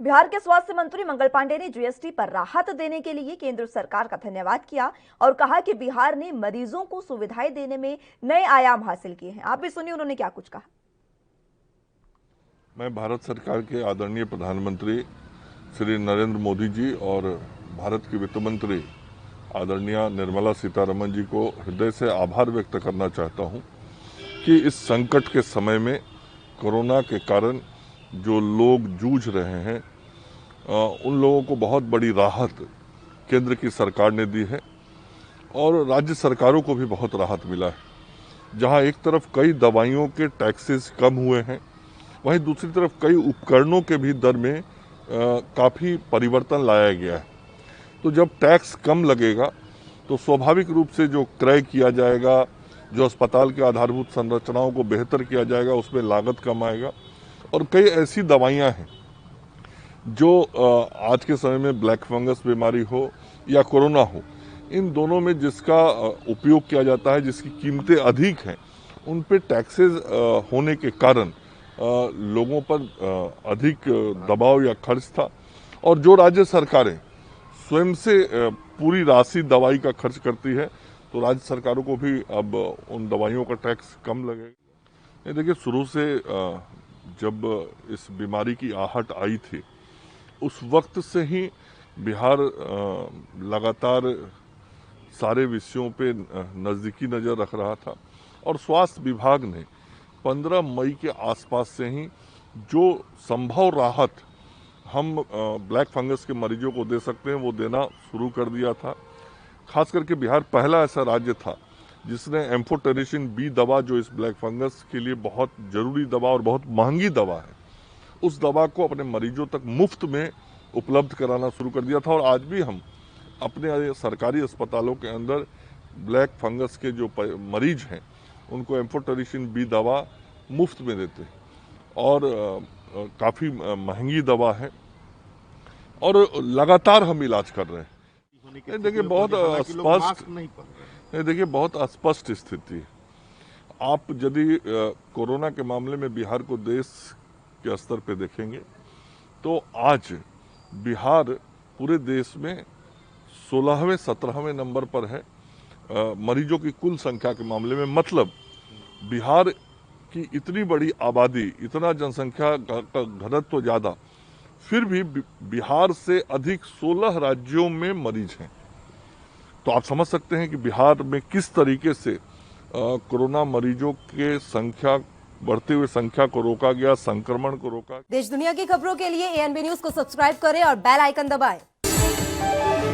बिहार के स्वास्थ्य मंत्री मंगल पांडे ने जीएसटी पर राहत देने के लिए केंद्र सरकार का धन्यवाद किया और कहा कि बिहार ने मरीजों को सुविधाएं देने में नए आयाम हासिल किए हैं। आप भी सुनिए उन्होंने क्या कुछ कहा। मैं भारत सरकार के आदरणीय प्रधानमंत्री श्री नरेंद्र मोदी जी और भारत की वित्त मंत्री आदरणीय निर्मला सीतारमण जी को हृदय से आभार व्यक्त करना चाहता हूं कि इस संकट के समय में कोरोना के कारण जो लोग जूझ रहे हैं उन लोगों को बहुत बड़ी राहत केंद्र की सरकार ने दी है और राज्य सरकारों को भी बहुत राहत मिला है। जहां एक तरफ कई दवाइयों के टैक्सेस कम हुए हैं, वहीं दूसरी तरफ कई उपकरणों के भी दर में काफ़ी परिवर्तन लाया गया है। तो जब टैक्स कम लगेगा तो स्वाभाविक रूप से जो क्रय किया जाएगा, जो अस्पताल के आधारभूत संरचनाओं को बेहतर किया जाएगा, उसमें लागत कम आएगा। और कई ऐसी दवाइयां हैं जो आज के समय में ब्लैक फंगस बीमारी हो या कोरोना हो, इन दोनों में जिसका उपयोग किया जाता है, जिसकी कीमतें अधिक हैं, उन पे टैक्सेस होने के कारण लोगों पर अधिक दबाव या खर्च था। और जो राज्य सरकारें स्वयं से पूरी राशि दवाई का खर्च करती है, तो राज्य सरकारों को भी अब उन दवाइयों का टैक्स कम लगेगा। देखिए, शुरू से जब इस बीमारी की आहट आई थी, उस वक्त से ही बिहार लगातार सारे विषयों पे नज़दीकी नज़र रख रहा था और स्वास्थ्य विभाग ने 15 मई के आसपास से ही जो संभव राहत हम ब्लैक फंगस के मरीजों को दे सकते हैं वो देना शुरू कर दिया था। खास करके बिहार पहला ऐसा राज्य था जिसने एम्फोटेरिसिन बी दवा, जो इस ब्लैक फंगस के लिए बहुत जरूरी दवा और बहुत महंगी दवा है, उस दवा को अपने मरीजों तक मुफ्त में उपलब्ध कराना शुरू कर दिया था। और आज भी हम अपने सरकारी अस्पतालों के अंदर ब्लैक फंगस के जो मरीज हैं उनको एम्फोटेरिसिन बी दवा मुफ्त में देते हैं और काफ़ी महंगी दवा है और लगातार हम इलाज कर रहे हैं। देखिए, बहुत अस्पष्ट स्थिति है। आप यदि कोरोना के मामले में बिहार को देश के स्तर पे देखेंगे तो आज बिहार पूरे देश में 16वें 17वें नंबर पर है मरीजों की कुल संख्या के मामले में। मतलब बिहार की इतनी बड़ी आबादी, इतना जनसंख्या का घनत्व तो ज़्यादा, फिर भी बिहार से अधिक 16 राज्यों में मरीज हैं। तो आप समझ सकते हैं कि बिहार में किस तरीके से कोरोना मरीजों के संख्या बढ़ते हुए संख्या को रोका गया, संक्रमण को रोका। देश दुनिया की खबरों के लिए एएनबी न्यूज को सब्सक्राइब करें और बेल आइकन दबाएं।